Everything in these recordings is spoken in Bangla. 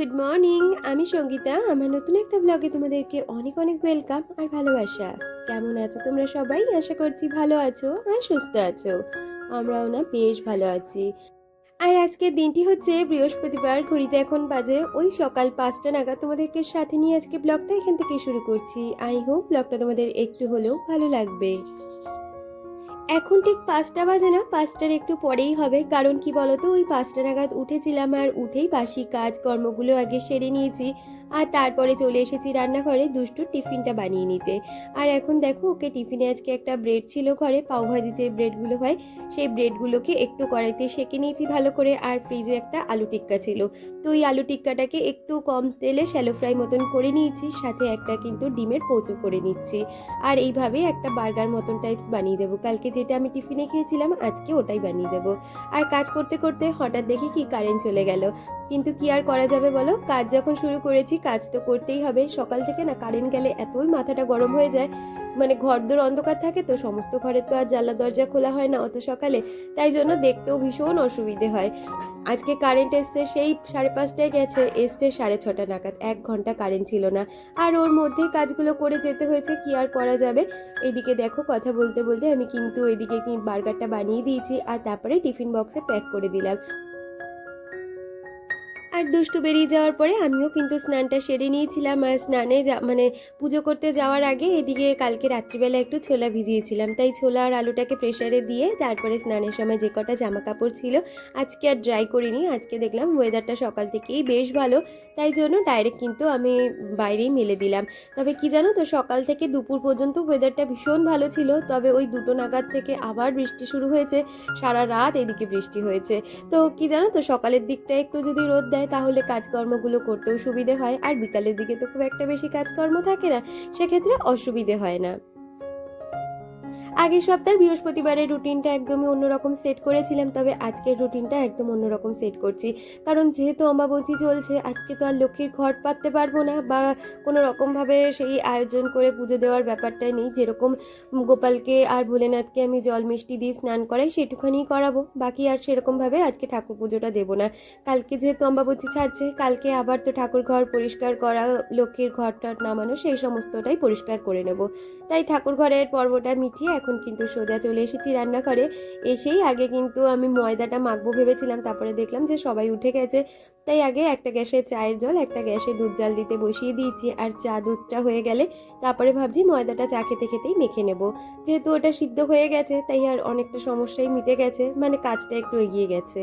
Good morning. আমি সঙ্গীতা। আমার নতুন একটা ব্লগে তোমাদেরকে অনেক অনেক ওয়েলকাম আর ভালোবাসা। কেমন আছো তোমরা সবাই? আশা করছি ভালো আছো আর সুস্থ আছো। আমরাও না বেশ ভালো আছি। আর আজকের দিনটি হচ্ছে বৃহস্পতিবার। ঘড়িতে এখন বাজে ওই সকাল 5টা নাগাদ। তোমাদেরকে সাথে নিয়ে আজকে ব্লগটা এখান থেকে শুরু করছি। আই হোপ ব্লগটা তোমাদের একটু হলেও ভালো লাগবে। এখন ঠিক 5টা বাজে না, 5টার একটু পরেই হবে। কারণ কি বলতো, ওই 5টা নাগাদ উঠেছিলাম আর উঠেই বাসি কাজ কর্মগুলো আগে সেরে নিয়েছি। আর তারপরে চলে এসেছি রান্নাঘরে দুষ্টুর টিফিনটা বানিয়ে নিতে। আর এখন দেখো, ওকে টিফিনে আজকে একটা ব্রেড ছিল ঘরে, পাওভাজি যে ব্রেডগুলো হয় সেই ব্রেডগুলোকে একটু কড়াইতে সেঁকে নিয়েছি ভালো করে। আর ফ্রিজে একটা আলু টিক্কা ছিল, তো ওই আলু টিক্কাটাকে একটু কম তেলে শ্যালো ফ্রাই মতন করে নিয়েছি, সাথে একটা কিন্তু ডিমের পোচও করে নিচ্ছি। আর এইভাবে একটা বার্গার মতন টাইপস বানিয়ে দেবো। কালকে যেটা আমি টিফিনে খেয়েছিলাম আজকে ওটাই বানিয়ে দেবো। আর কাজ করতে করতে হঠাৎ দেখি কি কারেন্ট চলে গেল। কিন্তু কি আর করা যাবে বলো, কাজ যখন শুরু করেছি কাজ তো করতেই হবে। সকাল থেকে না কারেন্ট গেলে এতই মাথাটা গরম হয়ে যায়, মানে ঘরদোর অন্ধকার থাকে তো, সমস্ত ঘরে তো আর জানলা দরজা খোলা হয় না অত সকালে, তাই জন্য দেখতেও ভীষণ অসুবিধে হয়। আজকে কারেন্ট এসছে সেই 5:30টায় গেছে, এসছে 6:30 নাগাদ। 1 ঘন্টা কারেন্ট ছিল না। আর ওর মধ্যেই কাজগুলো করে যেতে হয়েছে, কি আর করা যাবে। এইদিকে দেখো, কথা বলতে বলতে আমি কিন্তু এদিকে কি বার্গারটা বানিয়ে দিয়েছি আর তারপরে টিফিন বক্সে প্যাক করে দিলাম। আর দুষ্টু বেরিয়ে যাওয়ার পরে আমিও কিন্তু স্নানটা সেরে নিয়েছিলাম। আর স্নানে মানে পুজো করতে যাওয়ার আগে এদিকে কালকে রাত্রিবেলা একটু ছোলা ভিজিয়েছিলাম, তাই ছোলা আর আলুটাকে প্রেসারে দিয়ে তারপরে স্নানের সময় যে কটা জামা কাপড় ছিল আজকে আর ড্রাই করিনি। আজকে দেখলাম ওয়েদারটা সকাল থেকেই বেশ ভালো, তাই জন্য ডাইরেক্ট কিন্তু আমি বাইরেই মেলে দিলাম। তবে কি জানো তো, সকাল থেকে দুপুর পর্যন্ত ওয়েদারটা ভীষণ ভালো ছিল, তবে ওই 2টো নাগাদ থেকে আবার বৃষ্টি শুরু হয়েছে। সারা রাত এদিকে বৃষ্টি হয়েছে। তো কি জানো তো, সকালের দিকটা একটু যদি রোদ দেয় তাহলে কাজকর্মগুলো করতেও সুবিধে হয়, আর বিকালের দিকে তো খুব একটা বেশি কাজকর্ম থাকে না, সেক্ষেত্রে অসুবিধে হয় না। আগের সপ্তাহের বৃহস্পতিবারের রুটিনটা একদমই অন্যরকম সেট করেছিলাম, তবে আজকের রুটিনটা একদম অন্যরকম সেট করছি। কারণ যেহেতু অমাবস্যা চলছে, আজকে তো আর লক্ষ্মীর ঘট পাততে পারবো না, বা কোনো রকমভাবে সেই আয়োজন করে পুজো দেওয়ার ব্যাপারটা নেই। যেরকম গোপালকে আর ভোলেনাথকে আমি জল মিষ্টি দিয়ে স্নান করাই সেটুখানি করাবো, বাকি আর সেরকমভাবে আজকে ঠাকুর পুজোটা দেবো না। কালকে যেহেতু অমাবস্যা ছাড়ছে, কালকে আবার তো ঠাকুর ঘর পরিষ্কার করা, লক্ষ্মীর ঘর টট নামানো, সেই সমস্তটাই পরিষ্কার করে নেব। তাই ঠাকুর ঘরের পর্বটা মিটিয়ে এখন কিন্তু সোজা চলে এসেছি রান্নাঘরে। এসেই আগে কিন্তু আমি ময়দাটা মাখবো ভেবেছিলাম, তারপরে দেখলাম যে সবাই উঠে গেছে, তাই আগে একটা গ্যাসে চায়ের জল, একটা গ্যাসে দুধ জাল দিতে বসিয়ে দিয়েছি। আর চা দুধটা হয়ে গেলে তারপরে ভাবছি ময়দাটা চা খেতে খেতেই মেখে নেব। যেহেতু ওটা সিদ্ধ হয়ে গেছে তাই আর অনেকটা সমস্যাই মিটে গেছে, মানে কাজটা একটু এগিয়ে গেছে।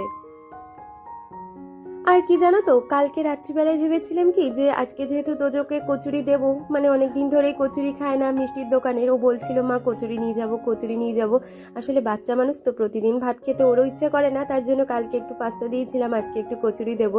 আর কি জানো তো, কালকে রাত্রিবেলায় ভেবেছিলাম কি যে আজকে যেহেতু তোজোকে কচুরি দেব, মানে অনেক দিন ধরেই কচুরি খায় না মিষ্টির দোকানের, ও বলছিল মা কচুরি নিয়ে যাব, কচুরি নিয়ে যাব। আসলে বাচ্চা মানুষ তো, প্রতিদিন ভাত খেতে ওরও ইচ্ছে করে না, তার জন্য কালকে একটু পাস্তা দিয়েছিলাম, আজকে একটু কচুরি দেব।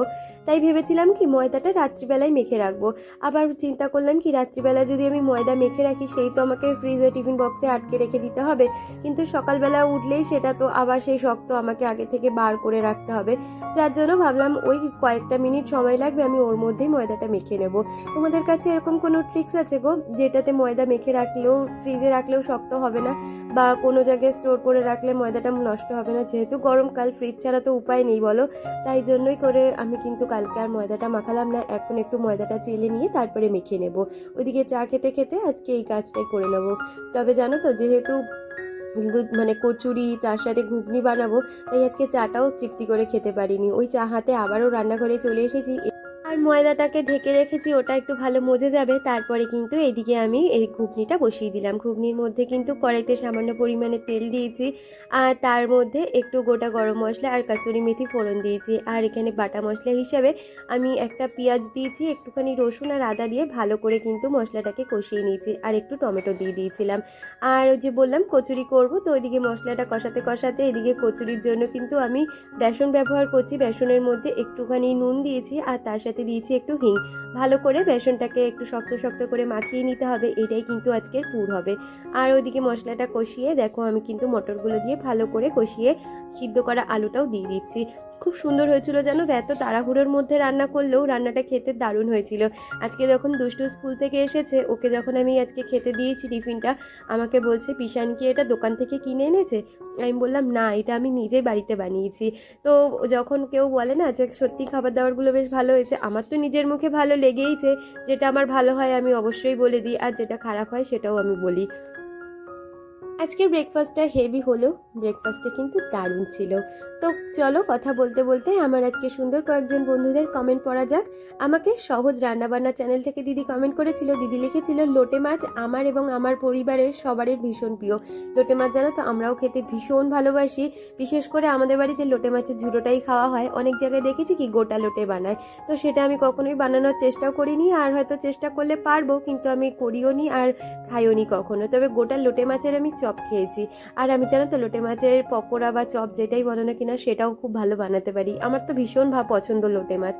তাই ভেবেছিলাম কি ময়দাটা রাত্রিবেলায় মেখে রাখবো। আবার চিন্তা করলাম কি রাত্রিবেলা যদি আমি ময়দা মেখে রাখি, সেই তো আমাকে ফ্রিজে টিফিন বক্সে আটকে রেখে দিতে হবে, কিন্তু সকালবেলা উঠলেই সেটা তো আবার সেই শক্ত আমাকে আগে থেকে বার করে রাখতে হবে। যার জন্য ভাবলাম ওই কয়েকটা মিনিট সময় লাগবে, আমি ওর মধ্যেই ময়দাটা মেখে নেব। তোমাদের কাছে এরকম কোনো ট্রিক্স আছে গো, যেটাতে ময়দা মেখে রাখলেও, ফ্রিজে রাখলেও শক্ত হবে না, বা কোনো জায়গায় স্টোর করে রাখলে ময়দাটা নষ্ট হবে না? যেহেতু গরমকাল, ফ্রিজ ছাড়া তো উপায় নেই বলো, তাই জন্যই করে আমি কিন্তু কালকে আর ময়দাটা মাখালাম না। এখন একটু ময়দাটা চেলে নিয়ে তারপরে মেখে নেব। ওইদিকে চা খেতে খেতে আজকে এই কাজটাই করে নেব। তবে জানো তো, যেহেতু মানে কচুরি তার সাথে ঘুগনি বানাবো, তাই আজকে চাটাও তৃপ্তি করে খেতে পারিনি। ওই চা হাতে আবারও রান্নাঘরে চলে এসেছি। আর ময়দাটাকে ঢেকে রেখেছি, ওটা একটু ভালো মজে যাবে, তারপরে কিন্তু এইদিকে আমি এই ঘুগনিটা বসিয়ে দিলাম। ঘুগনির মধ্যে কিন্তু কড়াইতে সামান্য পরিমাণে তেল দিয়েছি, আর তার মধ্যে একটু গোটা গরম মশলা আর কাসুরি মেথি ফোড়ন দিয়েছি। আর এখানে বাটা মশলা হিসাবে আমি একটা পেঁয়াজ দিয়েছি, একটুখানি রসুন আর আদা দিয়ে ভালো করে কিন্তু মশলাটাকে কষিয়ে নিয়েছি, আর একটু টমেটো দিয়ে দিয়েছিলাম। আর ওই যে বললাম কচুরি করব, তো ওইদিকে মশলাটা কষাতে কষাতে এদিকে কচুরির জন্য কিন্তু আমি বেসন ব্যবহার করছি। বেসনের মধ্যে একটুখানি নুন দিয়েছি, আর তার সাথে দিয়েছি একটু হিং। ভালো করে বেসনটাকে একটু শক্ত শক্ত করে মাখিয়ে নিতে হবে, এটাই কিন্তু আজকের পুর হবে। আর ওইদিকে মশলাটা কষিয়ে দেখো, আমি কিন্তু মটরগুলো দিয়ে ভালো করে কষিয়ে সিদ্ধ করা আলুটাও দিয়ে দিচ্ছি। খুব সুন্দর হয়েছিল জানো তো, এত তাড়াহুড়োর মধ্যে রান্না করলেও রান্নাটা খেতে দারুণ হয়েছিল। আজকে যখন দুষ্টু স্কুল থেকে এসেছে, ওকে যখন আমি আজকে খেতে দিয়েছি টিফিনটা, আমাকে বলছে পিশান কি এটা দোকান থেকে কিনে এনেছে? আমি বললাম না, এটা আমি নিজেই বাড়িতে বানিয়েছি। তো যখন কেউ বলে না যে সত্যি খাবার দাবারগুলো বেশ ভালো হয়েছে, আমার তো নিজের মুখে ভালো লেগেইছে। যেটা আমার ভালো হয় আমি অবশ্যই বলে দিই, আর যেটা খারাপ হয় সেটাও আমি বলি। আজকের ব্রেকফাস্টটা হেভি হলো, ব্রেকফাস্টটা কিন্তু দারুণ ছিল। তো চলো কথা বলতে বলতে আমার আজকে সুন্দর কয়েকজন বন্ধুদের কমেন্ট পড়া যাক। আমাকে সহজ রান্নাবান্না চ্যানেল থেকে দিদি কমেন্ট করেছিল, দিদি লিখেছিল লোটে মাছ আমার এবং আমার পরিবারের সবারই ভীষণ প্রিয়। লোটে মাছ জানো তো আমরাও খেতে ভীষণ ভালোবাসি। বিশেষ করে আমাদের বাড়িতে লোটে মাছের ঝুড়োটাই খাওয়া হয়। অনেক জায়গায় দেখেছি কি গোটা লোটে বানায়, তো সেটা আমি কখনোই বানানোর চেষ্টাও করিনি, আর হয়তো চেষ্টা করলে পারবো, কিন্তু আমি করিও নি আর খাইও নি কখনো। তবে গোটা লোটে মাছের আমি চপ খেয়েছি। আর আমি জানো তো লোটে মাছের পকোড়া বা চপ যেটাই বলো না কিনা সেটাও খুব ভালো বানাতে পারি। আমার তো ভীষণ পছন্দ লোটে মাছ।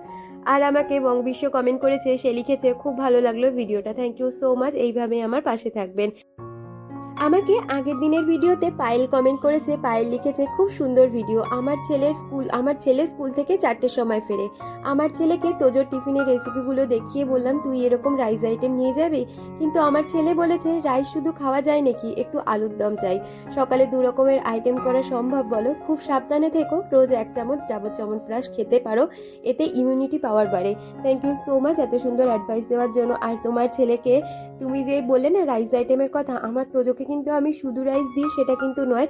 আর আমাকে বঙ্গবিশ্ব কমেন্ট করেছে, সে লিখেছে খুব ভালো লাগলো ভিডিওটা, থ্যাংক ইউ সো মাচ, এইভাবে আমার পাশে থাকবেন। আমাকে আগের দিনের ভিডিওতে পায়েল কমেন্ট করেছে, পায়েল লিখেছে খুব সুন্দর ভিডিও, আমার ছেলে স্কুল থেকে 4টের সময় ফেরে। আমার ছেলেকে তোজোর টিফিনের রেসিপিগুলো দেখিয়ে বললাম তুই এরকম রাইস আইটেম নিয়ে যাবি, কিন্তু আমার ছেলে বলেছে রাইস শুধু খাওয়া যায় নাকি, একটু আলুর দম চাই। সকালে 2 রকমের আইটেম করা সম্ভব বলো? খুব সাবধানে থেকো, রোজ 1 চামচ ডাবর চ্যবনপ্রাশ খেতে পারো, এতে ইমিউনিটি পাওয়ার বাড়ে। থ্যাংক ইউ সো মাচ এত সুন্দর অ্যাডভাইস দেওয়ার জন্য। আর তোমার ছেলেকে তুমি যে বললে না রাইস আইটেমের কথা, আমার তোজোকে কিন্তু আমি শুধু রাইস দিই সেটা কিন্তু নয়,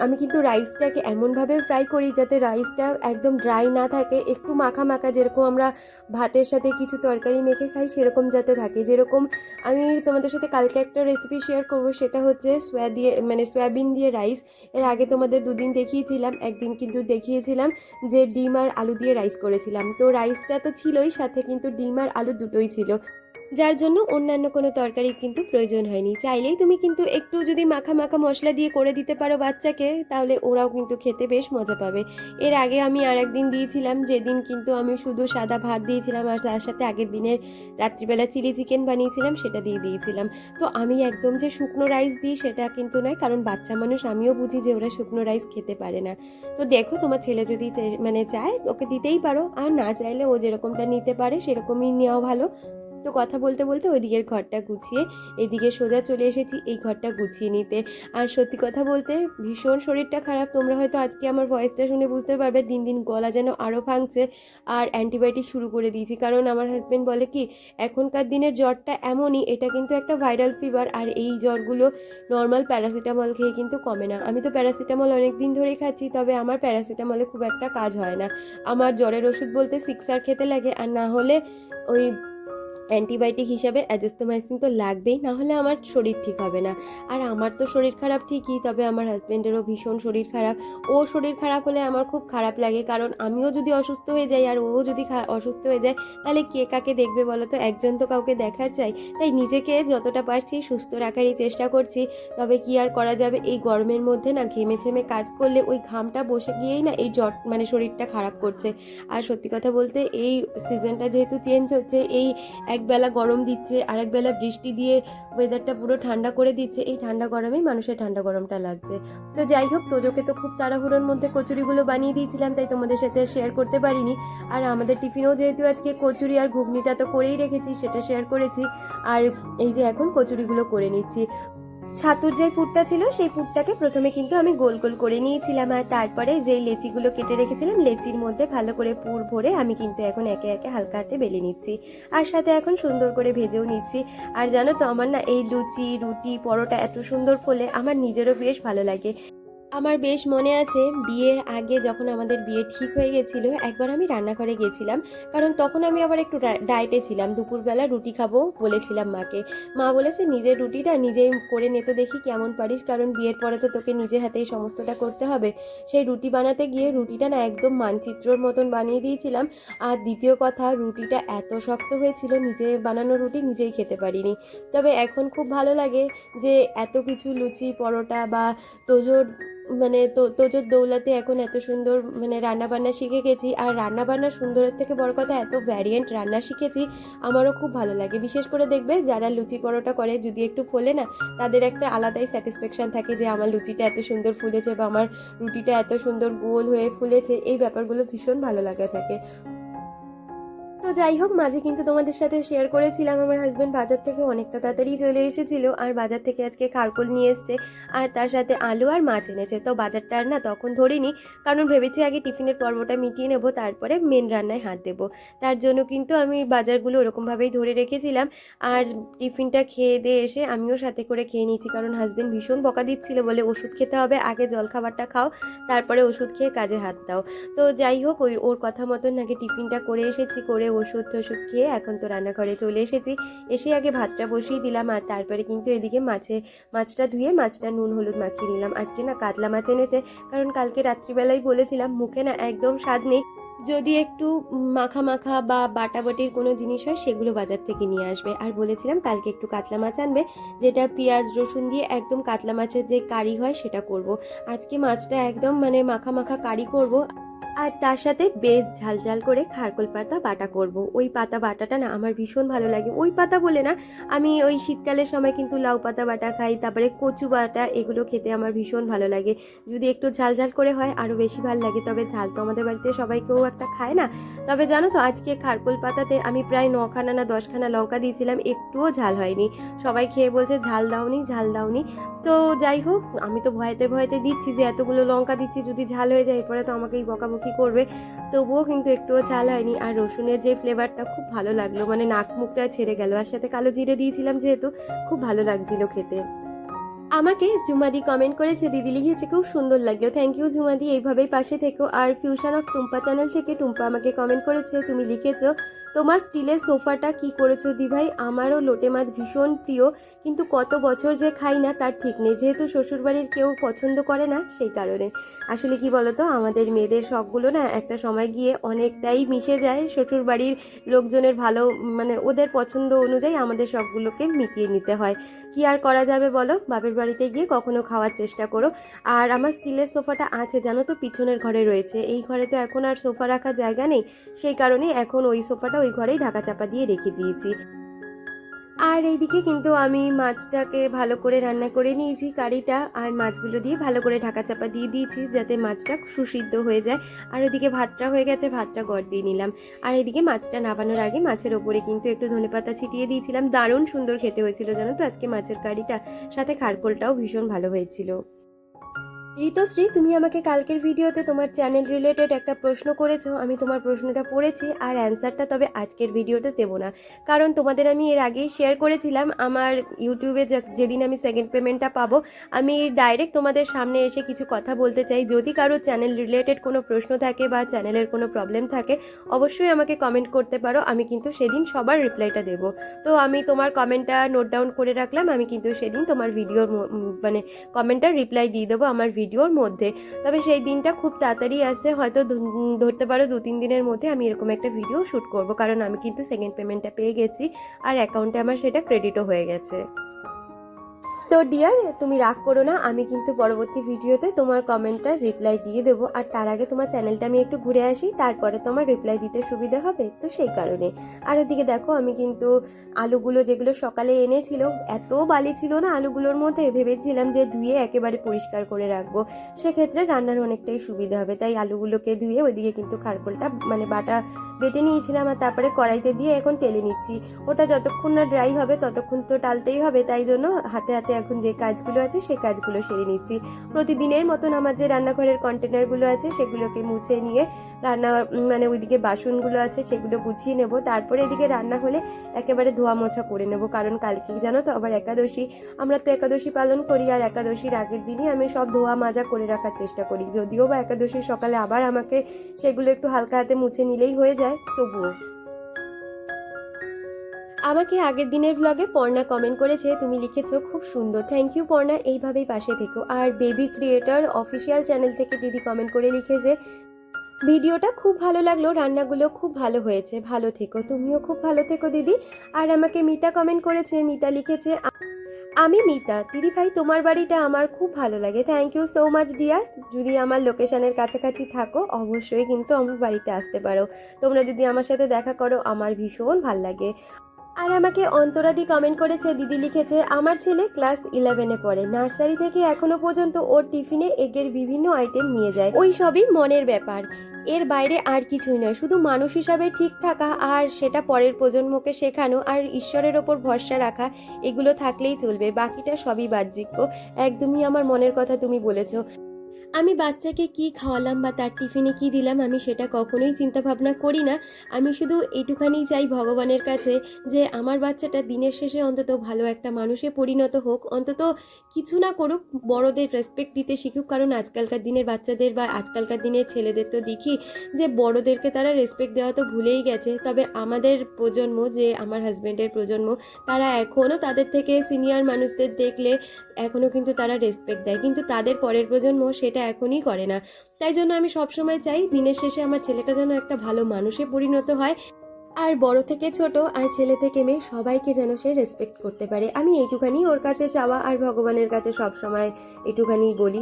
আমি কিন্তু রাইসটাকে এমনভাবে ফ্রাই করি যাতে রাইসটা একদম ড্রাই না থাকে, একটু মাখা মাখা, যেরকম আমরা ভাতের সাথে কিছু তরকারি মেখে খাই সেরকম যাতে থাকে। যেরকম আমি তোমাদের সাথে কালকে একটা রেসিপি শেয়ার করবো, সেটা হচ্ছে সয়াবিন দিয়ে রাইস। এর আগে তোমাদের 2 দিন দেখিয়েছিলাম, একদিন কিন্তু দেখিয়েছিলাম যে ডিম আর আলু দিয়ে রাইস করেছিলাম। তো রাইসটা তো ছিলই, সাথে কিন্তু ডিম আর আলু দুটোই ছিল, যার জন্য অন্যান্য কোনো তরকারির কিন্তু প্রয়োজন হয়নি। চাইলেই তুমি কিন্তু একটু যদি মাখা মাখা মশলা দিয়ে করে দিতে পারো বাচ্চাকে, তাহলে ওরাও কিন্তু খেতে বেশ মজা পাবে। এর আগে আমি আর একদিন দিয়েছিলাম, যেদিন কিন্তু আমি শুধু সাদা ভাত দিয়েছিলাম আর তার সাথে আগের দিনের রাত্রিবেলা চিলি চিকেন বানিয়েছিলাম সেটা দিয়ে দিয়েছিলাম। তো আমি একদম যে শুকনো রাইস দিই সেটা কিন্তু নয়, কারণ বাচ্চা মানুষ, আমিও বুঝি যে ওরা শুকনো রাইস খেতে পারে না। তো দেখো তোমার ছেলে যদি চায় ওকে দিতেই পারো, আর না চাইলে ও যেরকমটা নিতে পারে সেরকমই নেওয়া ভালো। তো কথা বলতে বলতে ওইদিকের ঘরটা গুছিয়ে এদিকে সোজা চলে এসেছি এই ঘরটা গুছিয়ে নিতে। আর সত্যি কথা বলতে ভীষণ শরীরটা খারাপ, তোমরা হয়তো আজকে আমার ভয়েসটা শুনে বুঝতে পারবে, দিন দিন গলা যেন আরও ভাঙছে। আর অ্যান্টিবায়োটিক শুরু করে দিয়েছি, কারণ আমার হাজব্যান্ড বলে কি এখনকার দিনের জ্বরটা এমনই, এটা কিন্তু একটা ভাইরাল ফিভার, আর এই জ্বরগুলো নর্মাল প্যারাসিটামল খেয়ে কিন্তু কমে না। আমি তো প্যারাসিটামল অনেক দিন ধরেই খাচ্ছি, তবে আমার প্যারাসিটামলে খুব একটা কাজ হয় না। আমার জ্বরের ওষুধ বলতে সিক্সার খেতে লাগে, আর না হলে ওই অ্যান্টিবায়োটিক হিসাবে অ্যাজিথ্রোমাইসিন তো লাগবেই, না হলে আমার শরীর ঠিক হবে না। আর আমার তো শরীর খারাপ ঠিকই, তবে আমার হাজব্যান্ডেরও ভীষণ শরীর খারাপ। ও শরীর খারাপ হলে আমার খুব খারাপ লাগে, কারণ আমিও যদি অসুস্থ হয়ে যাই আর ও যদি অসুস্থ হয়ে যায়, তাহলে কে কাকে দেখবে বলো তো? একজন তো কাউকে দেখার চাই। তাই নিজেকে যতটা পারছি সুস্থ রাখারই চেষ্টা করছি। তবে কি আর করা যাবে, এই গরমের মধ্যে না ঘেমে ছেমে কাজ করলে ওই ঘামটা বসে গিয়েই না এই জ্বর শরীরটা খারাপ করছে। আর সত্যি কথা বলতে এই সিজনটা যেহেতু চেঞ্জ হচ্ছে, এই একবেলা গরম দিচ্ছে আর একবেলা বৃষ্টি দিয়ে ওয়েদারটা পুরো ঠান্ডা করে দিচ্ছে, এই ঠান্ডা গরমেই মানুষের ঠান্ডা গরমটা লাগছে। তো যাই হোক, তোজোকে তো খুব তাড়াহুড়োর মধ্যে কচুরিগুলো বানিয়ে দিয়েছিলাম, তাই তোমাদের সাথে শেয়ার করতে পারিনি। আর আমাদের টিফিনেও যেহেতু আজকে কচুরি আর ঘুগনিটা তো করেই রেখেছি, সেটা শেয়ার করেছি। আর এই যে এখন কচুরিগুলো করে নিচ্ছি। ছাতুর যে পুরটা ছিল সেই পুরটাকে প্রথমে কিন্তু আমি গোল গোল করে নিয়েছিলাম, আর তারপরে যেই লেচিগুলো কেটে রেখেছিলাম লেচির মধ্যে ভালো করে পুর ভরে আমি কিন্তু এখন একে একে হালকা হাতে বেলে নিচ্ছি, আর সাথে এখন সুন্দর করে ভেজেও নিচ্ছি। আর জানো তো আমার না এই লুচি রুটি পরোটা এত সুন্দর ফলে আমার নিজেরও বেশ ভালো লাগে। আমার বেশ মনে আছে বিয়ের আগে যখন আমাদের বিয়ে ঠিক হয়ে গেছিলো, একবার আমি রান্নাঘরে গেছিলাম, কারণ তখন আমি আবার একটু ডায়েটে ছিলাম। দুপুরবেলা রুটি খাবো বলেছিলাম মাকে, মা বলেছে নিজের রুটিটা নিজেই করে নে তো দেখি কেমন পারিস, কারণ বিয়ের পরে তো তোকে নিজে হাতেই সমস্তটা করতে হবে। সেই রুটি বানাতে গিয়ে রুটিটা না একদম মানচিত্রর মতন বানিয়ে দিয়েছিলাম। আর দ্বিতীয় কথা, রুটিটা এত শক্ত হয়েছিল, নিজে বানানো রুটি নিজেই খেতে পারিনি। তবে এখন খুব ভালো লাগে যে এত কিছু লুচি পরোটা বা তোজোর মানে তোজোর দৌলাতে এখন এত সুন্দর মানে রান্নাবান্না শিখে গেছি। আর রান্নাবান্না সুন্দরের থেকে বড় কথা এত ভ্যারিয়েন্ট রান্না শিখেছি, আমারও খুব ভালো লাগে। বিশেষ করে দেখবে যারা লুচি পরোটা করে, যদি একটু ফোলে না, তাদের একটা আলাদাই স্যাটিসফ্যাকশন থাকে যে আমার লুচিটা এত সুন্দর ফুলেছে বা আমার রুটিটা এত সুন্দর গোল হয়ে ফুলেছে। এই ব্যাপারগুলো ভীষণ ভালো লাগা থাকে। তো যাই হোক, মাঝে কিন্তু তোমাদের সাথে শেয়ার করেছিলাম আমার হাজব্যান্ড বাজার থেকে অনেকটা তাড়াতাড়ি চলে এসেছিল, আর বাজার থেকে আজকে খারকোল নিয়ে এসছে আর তার সাথে আলু আর মাছ এনেছে। তো বাজারটা আর না তখন ধরিনি, কারণ ভেবেছি আগে টিফিনের পর্বটা মিটিয়ে নেবো, তারপরে মেন রান্নায় হাত দেবো। তার জন্য কিন্তু আমি বাজারগুলো ওরকমভাবেই ধরে রেখেছিলাম। আর টিফিনটা খেয়ে দিয়ে এসে আমিও সাথে করে খেয়ে নিয়েছি, কারণ হাজব্যান্ড ভীষণ বকা দিচ্ছিল, বলে ওষুধ খেতে হবে, আগে জলখাবারটা খাও, তারপরে ওষুধ খেয়ে কাজে হাত দাও। তো যাই হোক, ওর কথা মতন আগে টিফিনটা করে এসেছি, করে ওষুধ টষুধ খেয়ে এখন তো রান্নাঘরে চলে এসেছি। এসে আগে ভাতটা বসিয়ে দিলাম, আর তারপরে কিন্তু এদিকে মাছটা ধুয়ে মাছটা নুন হলুদ মাখিয়ে নিলাম। আজকে না কাতলা মাছ এনেছে, কারণ কালকে রাত্রিবেলায় বলেছিলাম মুখে না একদম স্বাদ নেই, যদি একটু মাখা মাখা বা বাটাবাটির কোনো জিনিস হয় সেগুলো বাজার থেকে নিয়ে আসবে। আর বলেছিলাম কালকে একটু কাতলা মাছ আনবে, যেটা পেঁয়াজ রসুন দিয়ে একদম কাতলা মাছের যে কারি হয় সেটা করব। আজকে মাছটা একদম মানে মাখা মাখা কারি করব, আর তার সাথে বেশ ঝাল ঝাল করে খারকোল পাতা বাটা করব। ওই পাতা বাটাটা না আমার ভীষণ ভালো লাগে। ওই পাতা বলে না, আমি ওই শীতকালের সময় কিন্তু লাউ পাতা বাটা খাই, তারপরে কচু বাটা, এগুলো খেতে আমার ভীষণ ভালো লাগে। যদি একটু ঝাল ঝাল করে হয় আরও বেশি ভালো লাগে। তবে ঝাল তো আমাদের বাড়িতে সবাই কেউ একটা খায় না। তবে জানো তো, আজকে খারকোল পাতাতে আমি প্রায় 9খানা না 10খানা লঙ্কা দিয়েছিলাম, একটুও ঝাল হয়নি। সবাই খেয়ে বলছে ঝাল দাওনি ঝাল দাওনি। তো যাই হোক, আমি তো ভয়েতে ভয়েতে দিচ্ছি যে এতগুলো লঙ্কা দিচ্ছি, যদি ঝাল হয়ে যায় এরপরে তো আমাকেই বকাবকি করবে। তবুও কিন্তু একটুও ঝাল হয়নি। আর রসুনের যে ফ্লেভারটা খুব ভালো লাগলো, মানে নাক মুখটা ছেড়ে গেল। আর সাথে কালো জিরে দিয়েছিলাম যেহেতু, খুব ভালো লাগছিল খেতে। আমাকে ঝুমাদি কমেন্ট করেছে, দিদি লিখেছে খুব সুন্দর লাগলো। থ্যাংক ইউ ঝুমাদি, এইভাবেই পাশে থেকো। আর ফিউশন অফ টুম্পা চ্যানেল থেকে টুম্পা আমাকে কমেন্ট করেছে, তুমি লিখেছো তোমার স্টিলের সোফাটা কি করেছো দি ভাই? আমারও লোটে মাছ ভীষণ প্রিয়, কিন্তু কত বছর যে খাই না তার ঠিক নেই, যেহেতু শ্বশুরবাড়ির কেউ পছন্দ করে না সেই কারণে। আসলে কি বলতো, আমাদের মেয়েদের শখগুলো না একটা সময় গিয়ে অনেকটাই মিশে যায় শ্বশুরবাড়ির লোকজনের ভালো, মানে ওদের পছন্দ অনুযায়ী আমাদের শখগুলোকে মিটিয়ে নিতে হয়। কি আর করা যাবে বলো, বাপের বাড়িতে গিয়ে কখনো খাওয়ার চেষ্টা করো। আর আমার স্টিলের সোফাটা আছে জানো তো, পিছনের ঘরে রয়েছে। এই ঘরে তো এখন আর সোফা রাখার জায়গা নেই, সেই কারণে এখন ওই সোফাটা ওই ঘরেই ঢাকা চাপা দিয়ে রেখে দিয়েছি। আর এইদিকে কিন্তু আমি মাছটাকে ভালো করে রান্না করে নিয়েছি কারিটা, আর মাছগুলো দিয়ে ভালো করে ঢাকা চাপা দিয়ে দিয়েছি যাতে মাছটা সুসিদ্ধ হয়ে যায়। আর ওইদিকে ভাতটা হয়ে গেছে, ভাতটা গড় দিয়ে নিলাম। আর এদিকে মাছটা নাবানোর আগে মাছের ওপরে কিন্তু একটু ধনেপাতা ছিটিয়ে দিয়েছিলাম। দারুণ সুন্দর খেতে হয়েছিল জানো তো আজকে মাছের কারিটা, সাথে খারকোলটাও ভীষণ ভালো হয়েছিল। ঋতুশ্রী, তুমি আমাকে কালকের ভিডিওতে তোমার চ্যানেল রিলেটেড একটা প্রশ্ন করেছো, আমি তোমার প্রশ্নটা পড়েছি আর অ্যান্সারটা তবে আজকের ভিডিওতে দেবো না, কারণ তোমাদের আমি এর আগেই শেয়ার করেছিলাম আমার ইউটিউবে যেদিন আমি সেকেন্ড পেমেন্টটা পাবো, আমি ডাইরেক্ট তোমাদের সামনে এসে কিছু কথা বলতে চাই। যদি কারো চ্যানেল রিলেটেড কোনো প্রশ্ন থাকে বা চ্যানেলের কোনো প্রবলেম থাকে, অবশ্যই আমাকে কমেন্ট করতে পারো, আমি কিন্তু সেদিন সবার রিপ্লাইটা দেবো। তো আমি তোমার কমেন্টটা নোট ডাউন করে রাখলাম, আমি কিন্তু সেদিন তোমার ভিডিওর মানে কমেন্টটা রিপ্লাই দিয়ে দেবো আমার ভিডিওর মধ্যে। তবে সেই দিনটা খুব তাড়াতাড়ি আসছে, হয়তো ধরতে পারো 2-3 দিনের মধ্যে আমি এরকম একটা ভিডিও শ্যুট করব, কারণ আমি কিন্তু সেকেন্ড পেমেন্টটা পেয়ে গেছি আর অ্যাকাউন্টে আমার সেটা ক্রেডিটও হয়ে গেছে। তো ডিয়ার, তুমি রাগ করো না, আমি কিন্তু পরবর্তী ভিডিওতে তোমার কমেন্টটার রিপ্লাই দিয়ে দেবো। আর তার আগে তোমার চ্যানেলটা আমি একটু ঘুরে আসি, তারপরে তোমার রিপ্লাই দিতে সুবিধা হবে, তো সেই কারণে। আর ওদিকে দেখো, আমি কিন্তু আলুগুলো যেগুলো সকালে এনেছিল, এত বালি ছিল না আলুগুলোর মধ্যে, ভেবেছিলাম যে ধুয়ে একেবারে পরিষ্কার করে রাখবো, সেক্ষেত্রে রান্নার অনেকটাই সুবিধা হবে। তাই আলুগুলোকে ধুয়ে ওইদিকে কিন্তু খারকোলটা মানে বেটে নিয়েছিলাম, আর তারপরে কড়াইতে দিয়ে এখন টেলে নিচ্ছি। ওটা যতক্ষণ না ড্রাই হবে ততক্ষণ তো টালতেই হবে, তাই জন্য হাতে হাতে এখন যে কাজগুলো আছে সেই কাজগুলো সেরে নিচ্ছি। প্রতিদিনের মতন আমার যে রান্নাঘরের কন্টেনারগুলো আছে সেগুলোকে মুছে নিয়ে রান্না মানে ওইদিকে বাসনগুলো আছে সেগুলো গুছিয়ে নেব, তারপরে এদিকে রান্না হলে একেবারে ধোয়া মোছা করে নেব, কারণ কালকে জানো তো আবার একাদশী। আমরা তো একাদশী পালন করি, আর একাদশীর আগের দিনই আমি সব ধোয়া মাজা করে রাখার চেষ্টা করি, যদিও বা একাদশীর সকালে আবার আমাকে সেগুলো একটু হালকা হাতে মুছে নিলেই হয়ে যায়, তবুও। আমাকে আগের দিনের ব্লগে পর্ণা কমেন্ট করেছে, তুমি লিখেছো খুব সুন্দর। থ্যাংক ইউ পর্ণা, এইভাবেই পাশে থেকো। আর বেবি ক্রিয়েটর অফিসিয়াল চ্যানেল থেকে দিদি কমেন্ট করে লিখেছে, ভিডিওটা খুব ভালো লাগলো, রান্নাগুলো খুব ভালো হয়েছে, ভালো থেকো। তুমিও খুব ভালো থেকো দিদি। আর আমাকে মিতা কমেন্ট করেছে, মিতা লিখেছে, আমি মিতা। দিদিভাই তোমার বাড়িটা আমার খুব ভালো লাগে, thank you so much dear. যদি আমার লোকেশনের কাছাকাছি থাকো অবশ্যই কিন্তু আমার বাড়িতে আসতে পারো। তোমরা যদি আমার সাথে দেখা করো আমার ভীষণ ভাল লাগে। আর আমাকে অন্তরাদি কমেন্ট করেছে, দিদি লিখেছে আমার ছেলে ক্লাস 11-এ পড়ে, নার্সারি থেকে এখনো পর্যন্ত ওর টিফিনে এগের বিভিন্ন আইটেম নিয়ে যায়, ওই সবই মনের ব্যাপার, এর বাইরে আর কিছুই নয়, শুধু মানুষ হিসাবে ঠিক থাকা আর সেটা পরের প্রজন্মকে শেখানো আর ঈশ্বরের ওপর ভরসা রাখা, এগুলো থাকলেই চলবে, বাকিটা সবই বাহ্যিক। একদমই আমার মনের কথা তুমি বলেছো। আমি বাচ্চাকে কি খাওয়ালাম বা তার টিফিনে কি দিলাম আমি সেটা কখনোই চিন্তা ভাবনা করি না। আমি শুধু এইটুখানি চাই ভগবানের কাছে যে আমার বাচ্চাটা দিনের শেষে অন্তত ভালো একটা মানুষে পরিণত হোক, অন্তত কিছু না করুক, বড়দের রেসপেক্ট দিতে শিখুক। কারণ আজকালকার দিনের বাচ্চাদের বা আজকালকার দিনের ছেলেদের তো দেখি যে বড়দেরকে তারা রেসপেক্ট দেওয়া তো ভুলেই গেছে। তবে আমাদের প্রজন্ম, যে আমার হাজব্যান্ডের প্রজন্ম, তারা এখনও তাদের থেকে সিনিয়র মানুষদের দেখলে এখনও কিন্তু তারা রেসপেক্ট দেয়, কিন্তু তাদের পরের প্রজন্ম সেটা এখনই করে না। তাই জন্য আমি সবসময় চাই দিনের শেষে আমার ছেলেটা যেন একটা ভালো মানুষে পরিণত হয়, আর বড় থেকে ছোট আর ছেলে থেকে মেয়ে সবাইকে যেন সে রেসপেক্ট করতে পারে। আমি এইটুখানি ওর কাছে চাওয়া আর ভগবানের কাছে সবসময় এটুখানি বলি,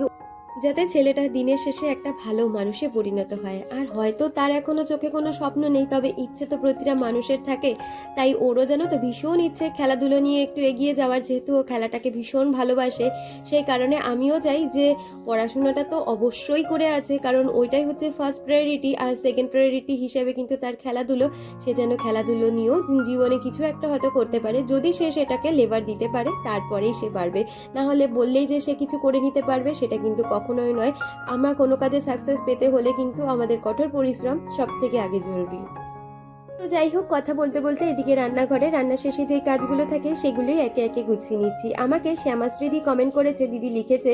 যাতে ছেলেটা দিনের শেষে একটা ভালো মানুষে পরিণত হয়। আর হয়তো তার এখনো চোখে কোনো স্বপ্ন নেই, তবে ইচ্ছে তো প্রতিটা মানুষের থাকে। তাই ওরও যেন তো ভীষণ ইচ্ছে খেলাধুলো নিয়ে একটু এগিয়ে যাওয়ার, যেহেতু ও খেলাটাকে ভীষণ ভালোবাসে। সেই কারণে আমিও চাই যে পড়াশোনাটা তো অবশ্যই করে আছে, কারণ ওইটাই হচ্ছে ফার্স্ট প্রায়োরিটি, আর সেকেন্ড প্রায়োরিটি হিসেবে কিন্তু তার খেলাধুলো। সে যেন খেলাধুলো নিয়েও জীবনে কিছু একটা হয়তো করতে পারে, যদি সে সেটাকে লেবার দিতে পারে তারপরেই সে পারবে। না হলে বললেই যে সে কিছু করে নিতে পারবে সেটা কিন্তু কখনোই নয়। আমরা কোনো কাজে সাকসেস পেতে হলে কিন্তু আমাদের কঠোর পরিশ্রম সব থেকে আগে জরুরি। তো যাই হোক, কথা বলতে বলতে এদিকে রান্নাঘরে রান্না শেষে যেই কাজগুলো থাকে সেগুলোই একে একে গুছিয়ে নিচ্ছি। আমাকে শ্যামাশ্রীদি কমেন্ট করেছে, দিদি লিখেছে,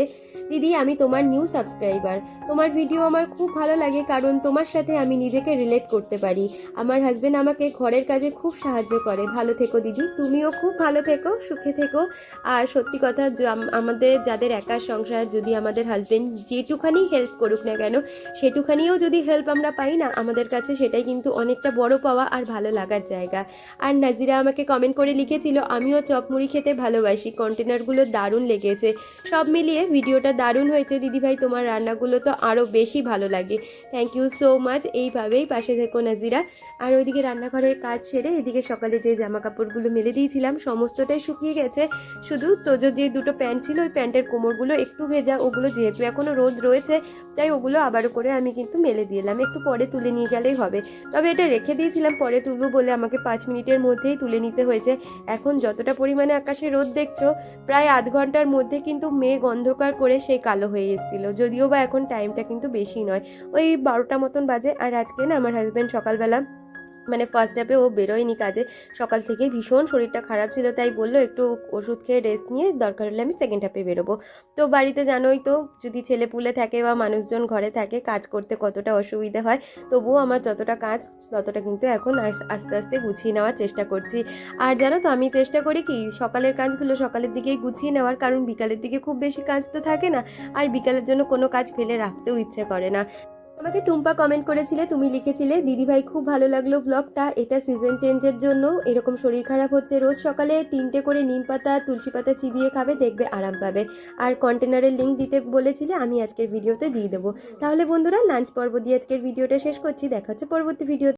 দিদি আমি তোমার নিউ সাবস্ক্রাইবার, তোমার ভিডিও আমার খুব ভালো লাগে কারণ তোমার সাথে আমি নিজেকে রিলেট করতে পারি। আমার হাজবেন্ড আমাকে ঘরের কাজে খুব সাহায্য করে। ভালো থেকো দিদি, তুমিও খুব ভালো থেকো, সুখে থেকো। আর সত্যি কথা, আমাদের যাদের একার সংসার, যদি আমাদের হাজবেন্ড যেটুখানি হেল্প করুক না কেন, সেটুখানিও যদি হেল্প আমরা পাই না, আমাদের কাছে সেটাই কিন্তু অনেকটা বড় পাওয়া আর ভালো লাগার জায়গা। আর নাজিরা আমাকে কমেন্ট করে লিখেছিল, আমিও চপ মুড়ি খেতে ভালোবাসি, কন্টেনারগুলো দারুণ লেগেছে। সব মিলিয়ে ভিডিওটা দারুণ হয়েছে দিদিভাই, তোমার রান্নাগুলো তো আরও বেশি ভালো লাগে। থ্যাংক ইউ সো মাচ, এইভাবেই পাশে থেকো নাজিরা। আর ওইদিকে রান্নাঘরের কাজ সেরে এদিকে সকালে যে জামা কাপড়গুলো মেলে দিয়েছিলাম সমস্তটাই শুকিয়ে গেছে। শুধু তোজোর যে দুটো প্যান্ট ছিল ওই প্যান্টের কোমরগুলো একটু ভেজা, ওগুলো যেহেতু এখনও রোদ রয়েছে তাই ওগুলো আবারও করে আমি কিন্তু মেলে দিলাম, একটু পরে তুলে নিয়ে গেলেই হবে। তবে এটা রেখে দিয়েছিলাম পরে তুলবো বলে আমাকে 5 মিনিটের মধ্যেই তুলে নিতে হয়েছে। এখন যতটা পরিমাণে আকাশে রোদ দেখছো, প্রায় আধ ঘন্টার মধ্যে কিন্তু মেঘ অন্ধকার করে সেই কালো হয়ে এসেছিল, যদিও বা এখন টাইমটা কিন্তু বেশি নয়, ওই 12টা মতন বাজে। আর আজকে না আমার হাজব্যান্ড সকালবেলা মানে ফার্স্ট হাফে ও বেরোয়নি কাজে, সকাল থেকে ভীষণ শরীরটা খারাপ ছিল, তাই বললো একটু ওষুধ খেয়ে রেস্ট নিয়ে দরকার হলে আমি সেকেন্ড হাফে বেরোবো। তো বাড়িতে জানোই তো, যদি ছেলে পুলে থাকে বা মানুষজন ঘরে থাকে কাজ করতে কতটা অসুবিধা হয়, তবুও আমার যতটা কাজ ততটা কিন্তু এখন আস্তে আস্তে গুছিয়ে নেওয়ার চেষ্টা করছি। আর জানো তো আমি চেষ্টা করি কি সকালের কাজগুলো সকালের দিকেই গুছিয়ে নেওয়ার, কারণ বিকালের দিকে খুব বেশি কাজ তো থাকে না, আর বিকালের জন্য কোনো কাজ ফেলে রাখতেও ইচ্ছে করে না। আমাকে টুম্পা কমেন্ট করেছিলে, তুমি লিখেছিলে, দিদিভাই খুব ভালো লাগলো ব্লগটা, এটা সিজন চেঞ্জের জন্য এরকম শরীর খারাপ হচ্ছে, রোজ সকালে 3টে করে নিম পাতা তুলসী পাতা চিবিয়ে খাবে, দেখবে আরাম পাবে। আর কন্টেনারের লিঙ্ক দিতে বলেছিলে, আমি আজকের ভিডিওতে দিয়ে দেবো। তাহলে বন্ধুরা লাঞ্চ পর্ব দিয়ে আজকের ভিডিওটা শেষ করছি, দেখা হচ্ছে পরবর্তী ভিডিও।